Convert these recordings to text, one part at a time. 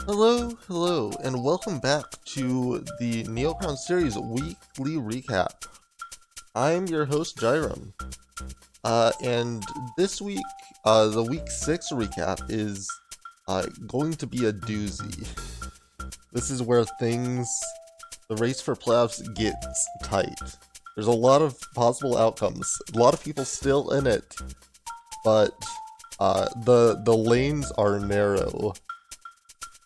Hello, and welcome back to the Neocrown series weekly recap. I'm your host, Gyrum. And this week, the week 6 recap is going to be a doozy. This is where the race for playoffs gets tight. There's a lot of possible outcomes, a lot of people still in it, but the lanes are narrow.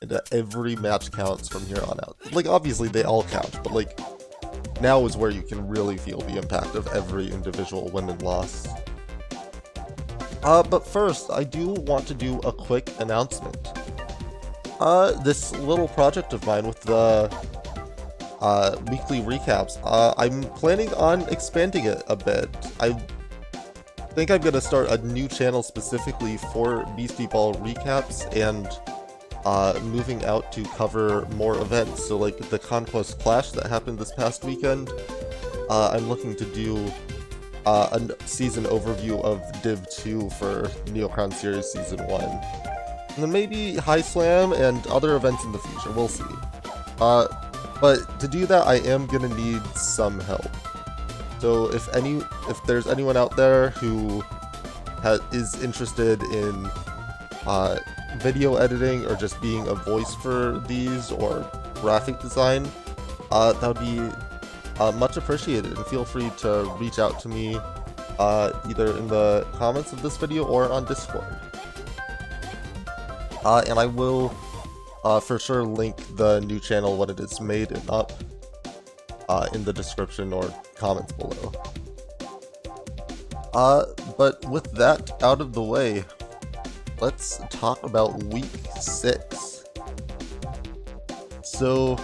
And every match counts from here on out. Like, obviously they all count, but like, now is where you can really feel the impact of every individual win and loss. But first, I do want to do a quick announcement. This little project of mine with the weekly recaps, I'm planning on expanding it a bit. I think I'm gonna start a new channel specifically for Beastieball recaps and moving out to cover more events. So like the Conquest Clash that happened this past weekend, I'm looking to do a season overview of Div 2 for Neocrown Series Season 1. And then maybe High Slam and other events in the future, we'll see. But to do that, I am gonna need some help. So if there's anyone out there who is interested in video editing or just being a voice for these or graphic design, that would be much appreciated, and feel free to reach out to me either in the comments of this video or on Discord. And I will for sure link the new channel when it is made and up in the description or comments below. But with that out of the way, let's talk about week 6. So,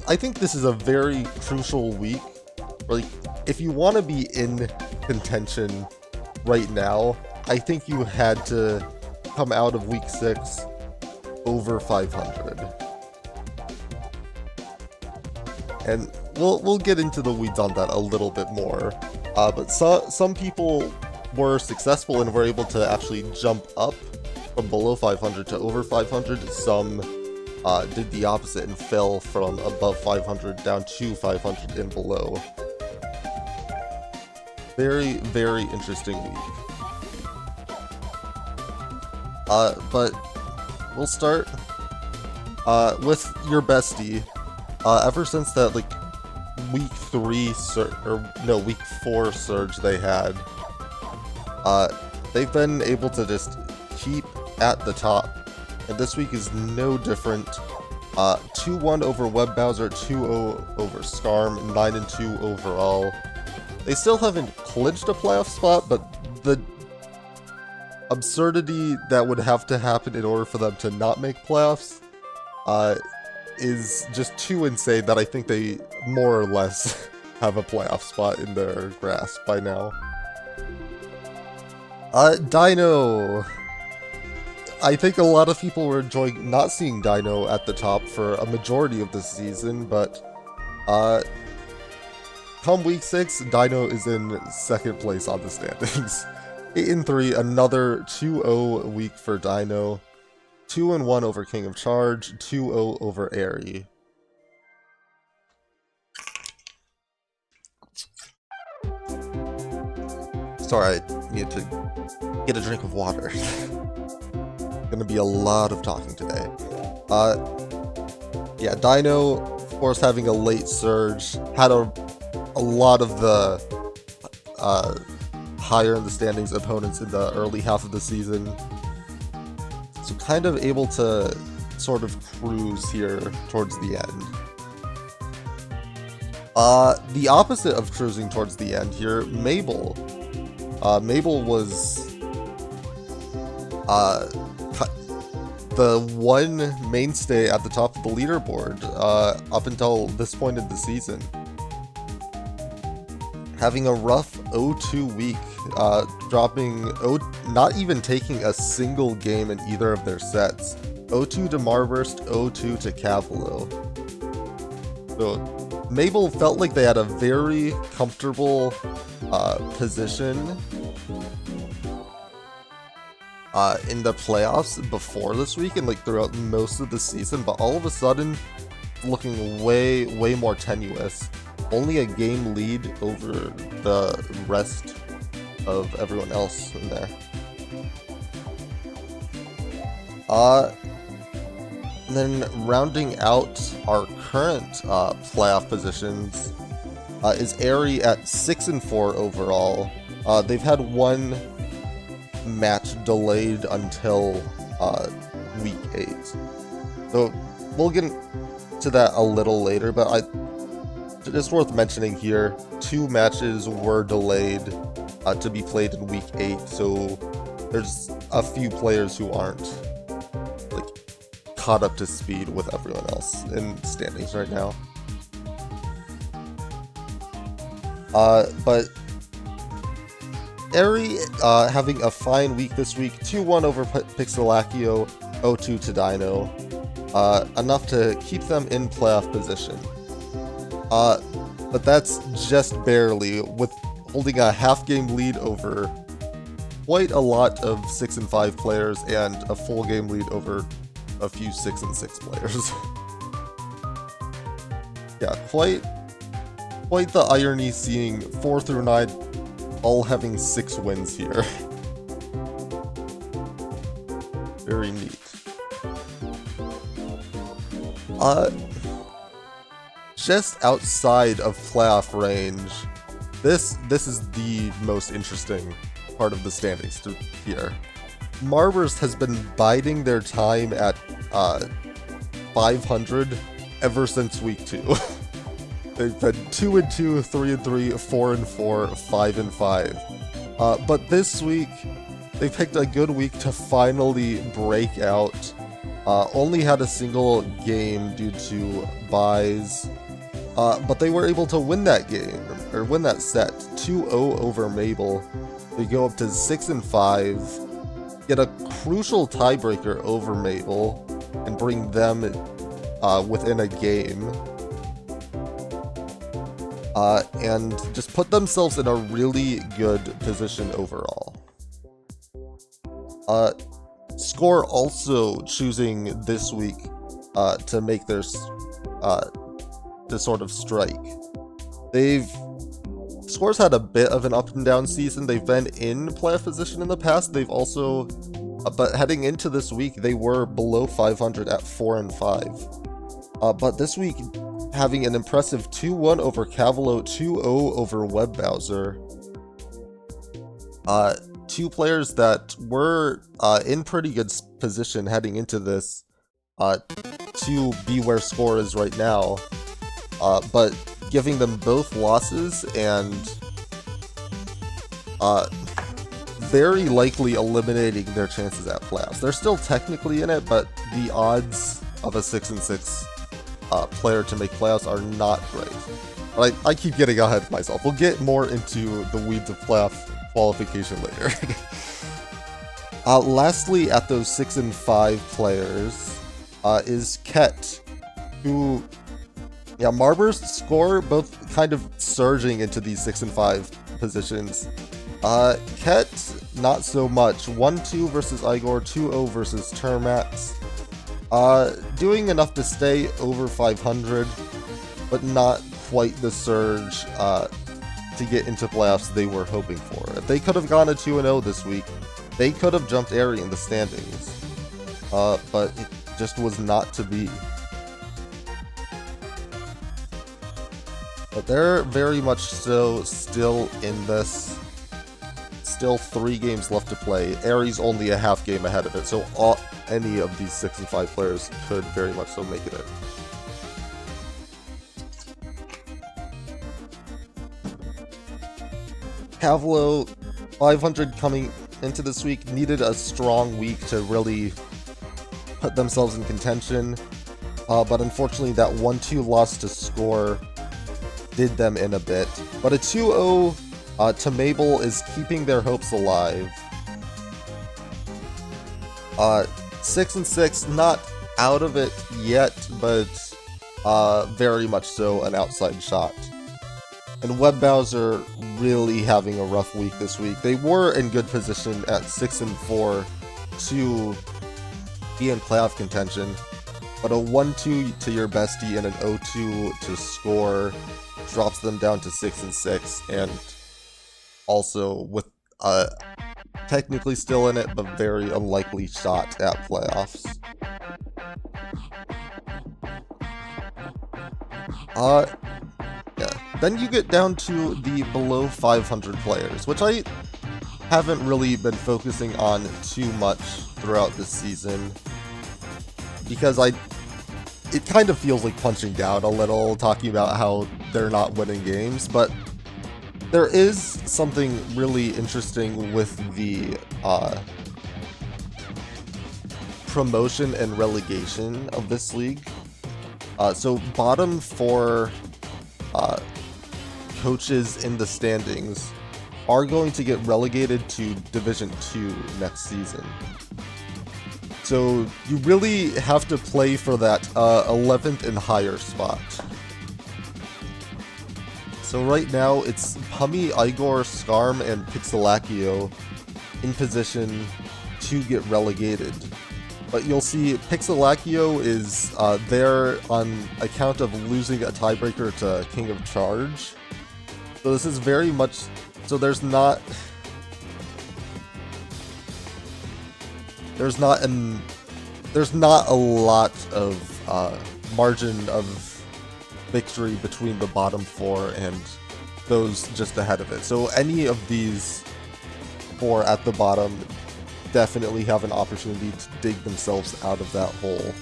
I think this is a very crucial week. Like, if you want to be in contention right now, I think you had to come out of week 6 over 500. And we'll get into the weeds on that a little bit more. But some people were successful and were able to actually jump up from below 500 to over 500. Some did the opposite and fell from above 500 down to 500 and below. Very, very interesting week. But we'll start with your bestie. Ever since that like week 4 surge they had, they've been able to just keep at the top, and this week is no different. 2-1 over Web Bowser, 2-0 over Skarm, 9-2 overall. They still haven't clinched a playoff spot, but the absurdity that would have to happen in order for them to not make playoffs is just too insane that I think they more or less have a playoff spot in their grasp by now. Dino! I think a lot of people were enjoying not seeing Dino at the top for a majority of this season, but come week 6, Dino is in second place on the standings. 8-3, another 2-0 week for Dino. 2-1 over King of Charge, 2-0 over Airy. Sorry, I need to get a drink of water. Gonna be a lot of talking today. Yeah, Dino, of course, having a late surge, had a lot of the higher in the standings opponents in the early half of the season. So kind of able to sort of cruise here towards the end. The opposite of cruising towards the end here, Mabel. Mabel was the one mainstay at the top of the leaderboard up until this point in the season. Having a rough 0-2 week, not even taking a single game in either of their sets. 0-2 to Marburst, 0-2 to Cavalo. So Mabel felt like they had a very comfortable position in the playoffs before this week and like throughout most of the season, but all of a sudden looking way more tenuous. Only a game lead over the rest of everyone else in there. And then rounding out our current playoff positions is Airy at 6-4 overall. They've had one match delayed until week 8. So we'll get to that a little later, but it's worth mentioning here, 2 matches were delayed to be played in week 8, so there's a few players who aren't like caught up to speed with everyone else in standings right now. But Airy having a fine week this week, 2-1 over Pixelacchio, 0-2 to Dino. Enough to keep them in playoff position. But that's just barely, with holding a half-game lead over quite a lot of 6-5 players and a full game lead over a few 6-6 players. Yeah, quite the irony seeing 4 through 9 all having 6 wins here. Very neat. Just outside of playoff range, this is the most interesting part of the standings to here. Marburst has been biding their time at 500 ever since week 2. They've been 2-2, 3-3, 4-4, 5-5. But this week, they picked a good week to finally break out. Only had a single game due to buys, but they were able to win that game, or win that set, 2-0 over Mabel. They go up to 6-5, get a crucial tiebreaker over Mabel, and bring them within a game. And just put themselves in a really good position overall. Score also choosing this week to make their to sort of strike. Score's had a bit of an up and down season. They've been in playoff position in the past. They've also, but heading into this week, they were below 500 at 4-5. But this week, having an impressive 2-1 over Cavalo, 2-0 over Webbowser. 2 players that were in pretty good position heading into this to be where Score is right now, but giving them both losses and very likely eliminating their chances at playoffs. They're still technically in it, but the odds of a 6-6 player to make playoffs are not great. But I keep getting ahead of myself. We'll get more into the weeds of playoff qualification later. Lastly, at those 6-5 players is Ket, who, yeah, Marburst, Score, both kind of surging into these 6-5 positions. Ket, not so much. 1-2 versus Igor, 2-0 versus Termax. Doing enough to stay over 500, but not quite the surge to get into playoffs they were hoping for. If they could have gone a 2-0 this week, they could have jumped Airy in the standings. But it just was not to be. But they're very much so still in this. Still 3 games left to play. Airy's only a half game ahead of it, so any of these 6-5 players could very much so make it in. Cavalo, 500 coming into this week, needed a strong week to really put themselves in contention, but unfortunately that 1-2 loss to Score did them in a bit. But a 2-0 to Mabel is keeping their hopes alive. 6-6, not out of it yet, but very much so an outside shot. And Webbowser really having a rough week this week. They were in good position at 6-4 to be in playoff contention, but a 1-2 to your bestie and an 0-2 to score drops them down to 6-6, and also with technically still in it, but very unlikely shot at playoffs. Yeah. Then you get down to the below 500 players, which I haven't really been focusing on too much throughout this season, because it kind of feels like punching down a little, talking about how they're not winning games, but there is something really interesting with the promotion and relegation of this league. So bottom 4 coaches in the standings are going to get relegated to Division 2 next season. So you really have to play for that 11th and higher spot. So right now it's Pummy, Igor, Skarm, and Pixelakio in position to get relegated. But you'll see Pixelakio is there on account of losing a tiebreaker to King of Charge. So this is very much... So there's not a lot of margin of victory between the bottom 4 and those just ahead of it. So any of these 4 at the bottom definitely have an opportunity to dig themselves out of that hole.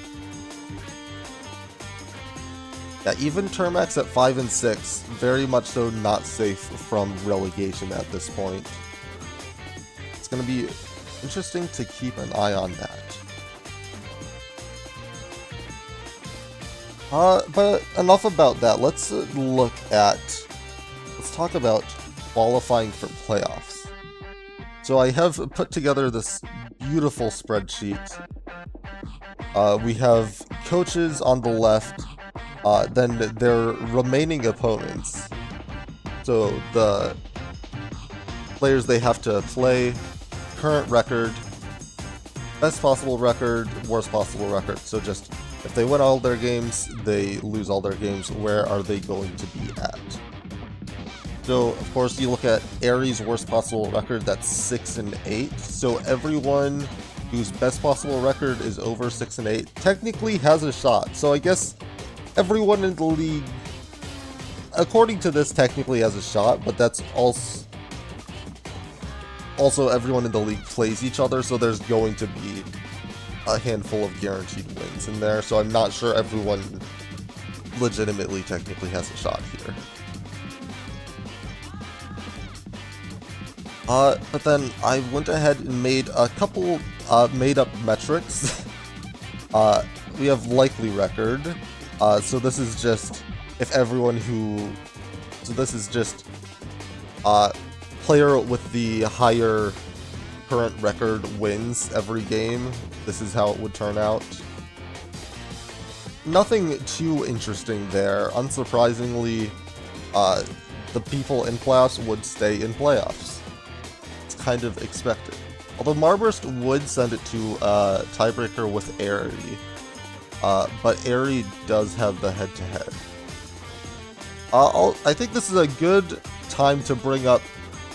Yeah, even Termax at 5 and 6, very much so not safe from relegation at this point. It's going to be interesting to keep an eye on that. But enough about that. Let's talk about qualifying for playoffs. So I have put together this beautiful spreadsheet. We have coaches on the left, then their remaining opponents. So the players they have to play, current record, best possible record, worst possible record. So just if they win all their games, they lose all their games, where are they going to be at? So, of course, you look at Aries' worst possible record, that's 6 and 8. So everyone whose best possible record is over 6 and 8 technically has a shot. So I guess everyone in the league, according to this, technically has a shot, but that's also everyone in the league plays each other, so there's going to be a handful of guaranteed wins in there, so I'm not sure everyone legitimately technically has a shot here. But then I went ahead and made a couple made-up metrics. We have likely record, so this is just if everyone who... So this is just player with the higher current record wins every game. This is how it would turn out. Nothing too interesting there. Unsurprisingly, the people in playoffs would stay in playoffs. It's kind of expected. Although Marburst would send it to tiebreaker with Airy, but Airy does have the head-to-head. I think this is a good time to bring up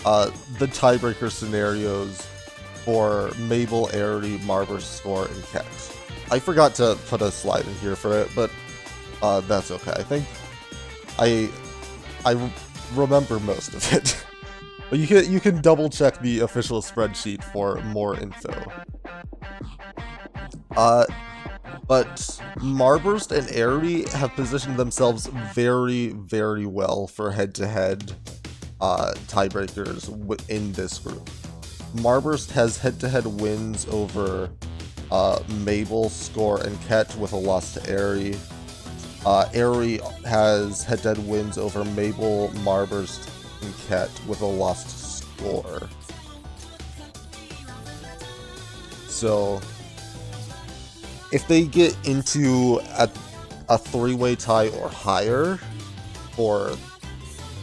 the tiebreaker scenarios for Mabel, Airy, Marburst, Score, and Ket. I forgot to put a slide in here for it, but that's okay. I think I remember most of it. But you can double check the official spreadsheet for more info. But Marburst and Airy have positioned themselves very, very well for head-to-head tiebreakers in this group. Marburst has head-to-head wins over Mabel, Score, and Ket with a loss to Airy. Airy has head-to-head wins over Mabel, Marburst, and Ket with a loss to Score. So if they get into a three-way tie or higher for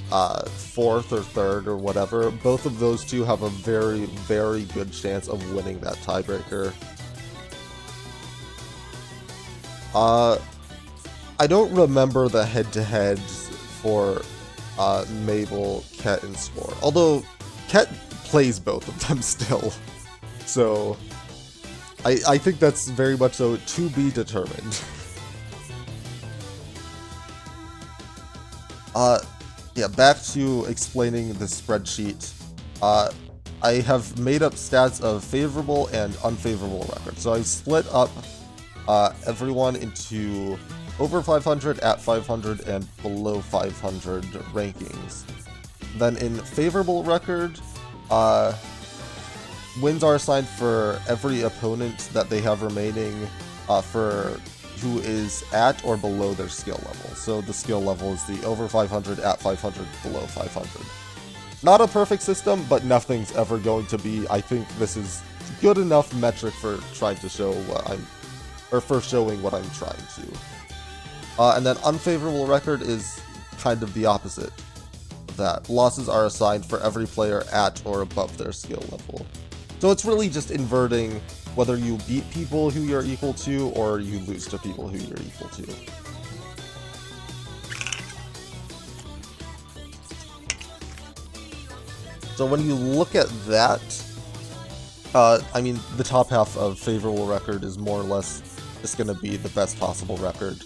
4th or 3rd or whatever, both of those two have a very, very good chance of winning that tiebreaker. I don't remember the head-to-heads for Mabel, Ket, and Score. Although, Ket plays both of them still. So, I think that's very much so to be determined. Yeah, back to explaining the spreadsheet. I have made up stats of favorable and unfavorable records. So I split up everyone into over 500, at 500, and below 500 rankings. Then in favorable record, wins are assigned for every opponent that they have remaining for who is at or below their skill level. So the skill level is the over 500, at 500, below 500. Not a perfect system, but nothing's ever going to be. I think this is good enough metric for trying to show what for showing what I'm trying to. And then unfavorable record is kind of the opposite of that. Losses are assigned for every player at or above their skill level. So it's really just inverting whether you beat people who you're equal to or you lose to people who you're equal to. So when you look at that, I mean, the top half of favorable record is more or less just going to be the best possible record.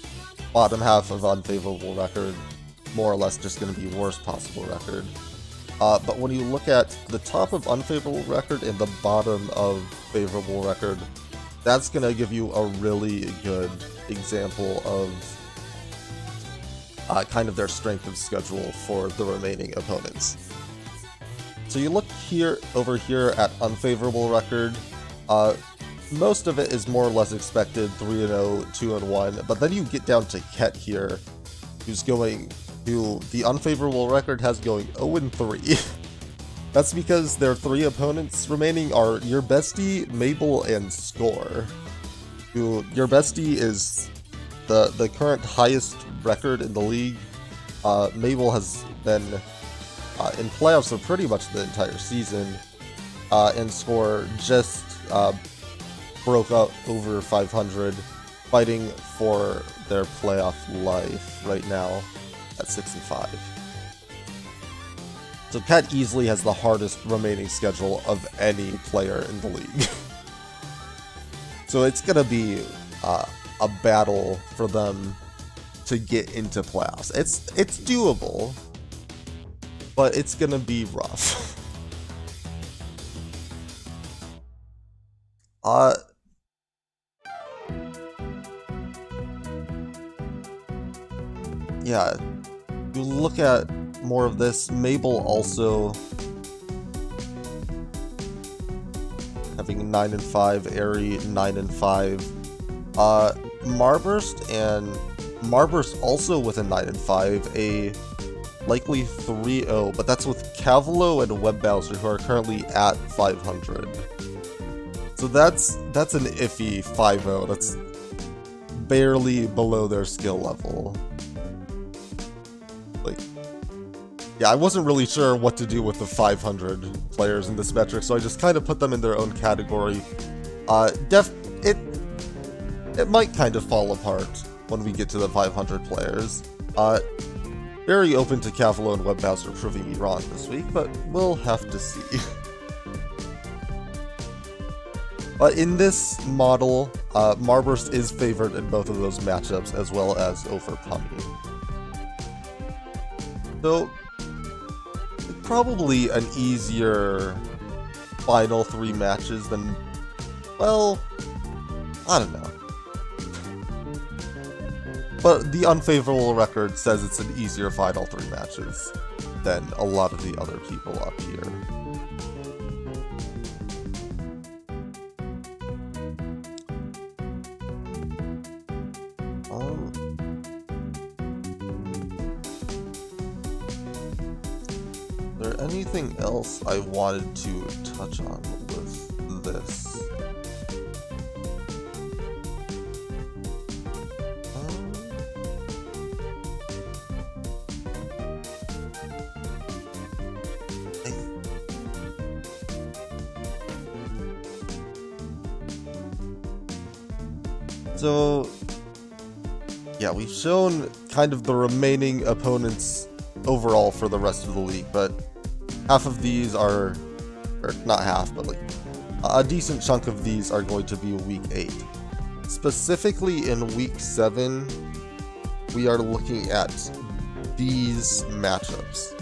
Bottom half of unfavorable record, more or less just going to be worst possible record. But when you look at the top of unfavorable record and the bottom of favorable record, that's going to give you a really good example of kind of their strength of schedule for the remaining opponents. So you look over here at unfavorable record, most of it is more or less expected, 3-0, 2-1, but then you get down to Ket here, who the unfavorable record has going 0-3. That's because their 3 opponents remaining are your bestie, Mabel, and Score. Your bestie is the current highest record in the league. Mabel has been in playoffs for pretty much the entire season, and Score just broke up over 500, fighting for their playoff life right now at 65. So Ket easily has the hardest remaining schedule of any player in the league. So it's gonna be a battle for them to get into playoffs. It's doable, but it's gonna be rough. Yeah, you look at more of this. Mabel also having 9-5, Airy 9-5, Marburst also with a 9-5, a likely 3-0, but that's with Cavalo and Webbowser, who are currently at 500. So that's an iffy 5-0. That's barely below their skill level. Like, yeah, I wasn't really sure what to do with the 500 players in this metric, so I just kind of put them in their own category. It might kind of fall apart when we get to the 500 players. Very open to Cavalo and Webbowser proving me wrong this week, but we'll have to see. But in this model, Marburst is favored in both of those matchups, as well as over Pummy. So, probably an easier final 3 matches than, well, I don't know. But the unfavorable record says it's an easier final 3 matches than a lot of the other people up here. Is there anything else I wanted to touch on with this? So, yeah, we've shown kind of the remaining opponents overall for the rest of the league, but half of these are, or not half, but like a decent chunk of these are going to be Week 8. Specifically in Week 7, we are looking at these matchups.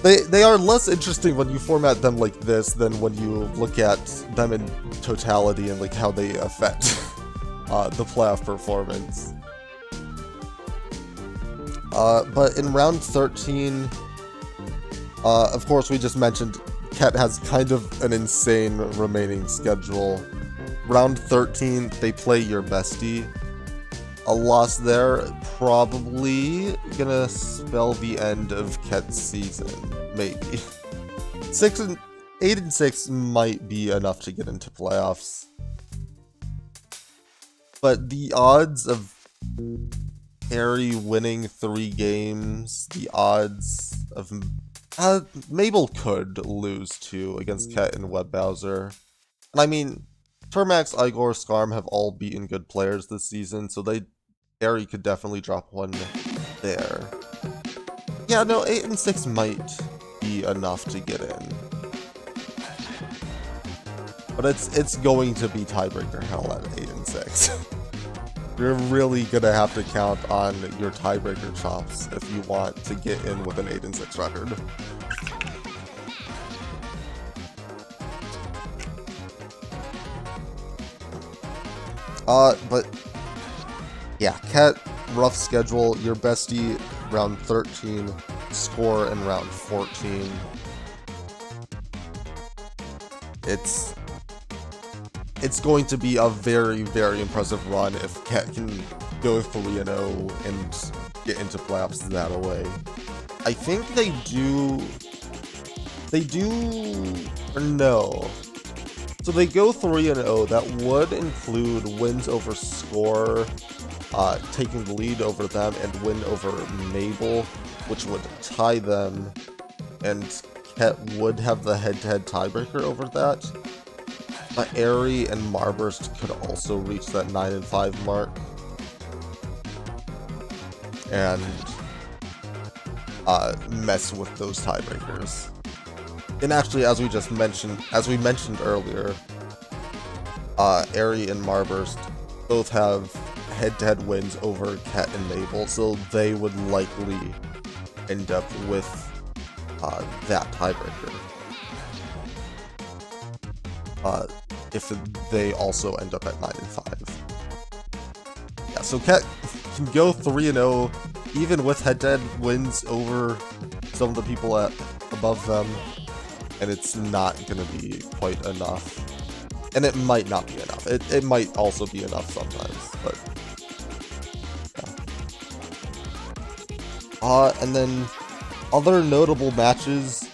They are less interesting when you format them like this than when you look at them in totality and like how they affect the playoff performance. But in round 13, of course, we just mentioned Ket has kind of an insane remaining schedule. Round 13, they play your bestie. A loss there probably gonna spell the end of Ket's season, maybe. 8 and 6 might be enough to get into playoffs. But the odds of Harry winning 3 games, the odds of Mabel could lose 2 against Ket and Webbowser. And I mean, Termax, Igor, Skarm have all beaten good players this season, so Harry could definitely drop 1 there. Yeah, no, 8 and 6 might be enough to get in. But it's going to be tiebreaker hell at 8 and 6. You're really gonna have to count on your tiebreaker chops if you want to get in with an 8 and 6 record. But yeah, Ket, rough schedule. Your bestie, round 13, score in round 14. It's going to be a very, very impressive run if Ket can go 3-0 and get into playoffs that way. I think they do, or no. So they go 3-0, that would include wins over Score, taking the lead over them, and win over Mabel, which would tie them, and Ket would have the head-to-head tiebreaker over that. But Airy and Marburst could also reach that 9 and 5 mark. And mess with those tiebreakers. And actually, as we mentioned earlier, Airy and Marburst both have head-to-head wins over Ket and Mabel, so they would likely end up with that tiebreaker. If they also end up at 9 and 5. Yeah, so Ket can go 3-0, even with head-to-head wins over some of the people above them, and it's not going to be quite enough. And it might not be enough. It might also be enough sometimes, but yeah. And then other notable matches.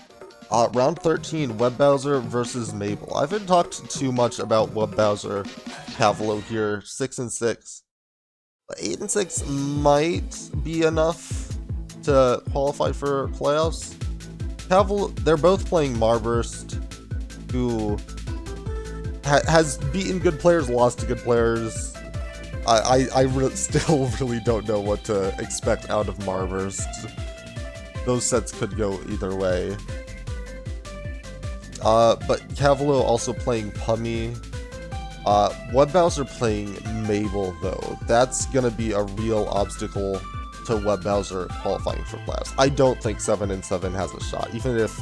Round 13, Webbowser versus Mabel. I haven't talked too much about Webbowser Pavlo here. 6 and 6. 8 and 6 might be enough to qualify for playoffs. They're both playing Marburst, who has beaten good players, lost to good players. I still really don't know what to expect out of Marburst. Those sets could go either way. But Cavalo also playing Pummy. Webbowser playing Mabel, though. That's gonna be a real obstacle to Webbowser qualifying for playoffs. I don't think 7 and 7 has a shot. Even if,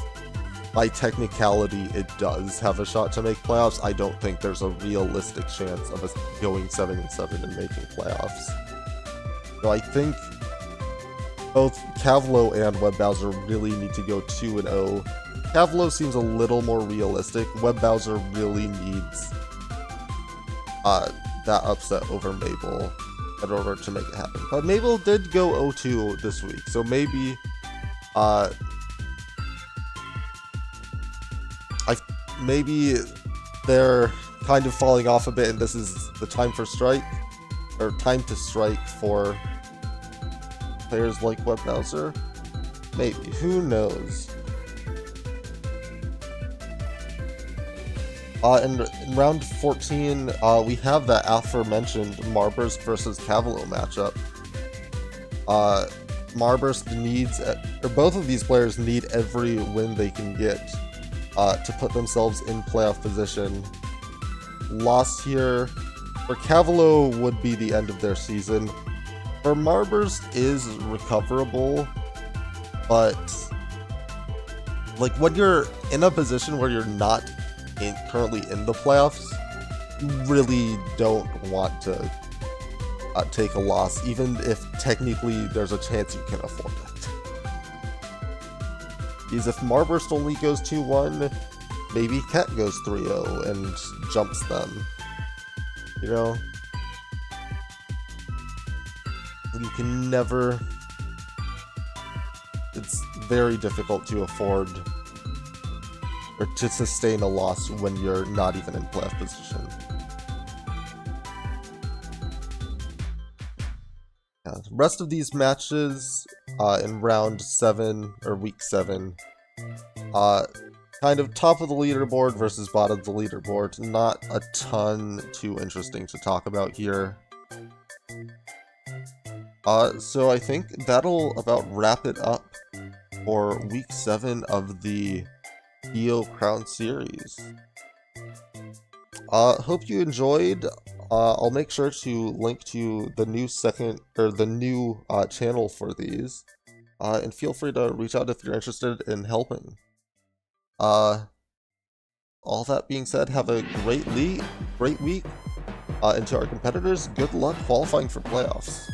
by technicality, it does have a shot to make playoffs, I don't think there's a realistic chance of us going 7 and 7 and making playoffs. So I think both Cavalo and Webbowser really need to go 2-0. Cavalo seems a little more realistic. Webbowser really needs that upset over Mabel in order to make it happen. But Mabel did go 0-2 this week, so maybe maybe they're kind of falling off a bit, and this is the time to strike for players like Webbowser. Maybe, who knows? In round 14, we have that aforementioned Marburst versus Cavalo matchup. Marburst needs, or both of these players need every win they can get to put themselves in playoff position. Loss here for Cavalo would be the end of their season. For Marburst is recoverable, but like when you're in a position where you're not currently in the playoffs, you really don't want to take a loss, even if technically there's a chance you can afford it. Because if Marburst only goes 2-1, maybe Ket goes 3-0 and jumps them. You know? You can never... It's very difficult to afford or to sustain a loss when you're not even in playoff position. Yeah, the rest of these matches in round 7 or week 7, kind of top of the leaderboard versus bottom of the leaderboard. Not a ton too interesting to talk about here. So I think that'll about wrap it up for week 7 of the EO Crown series. Hope you enjoyed. I'll make sure to link to the new channel for these, and feel free to reach out if you're interested in helping. All that being said, have a great week. And to our competitors, good luck qualifying for playoffs.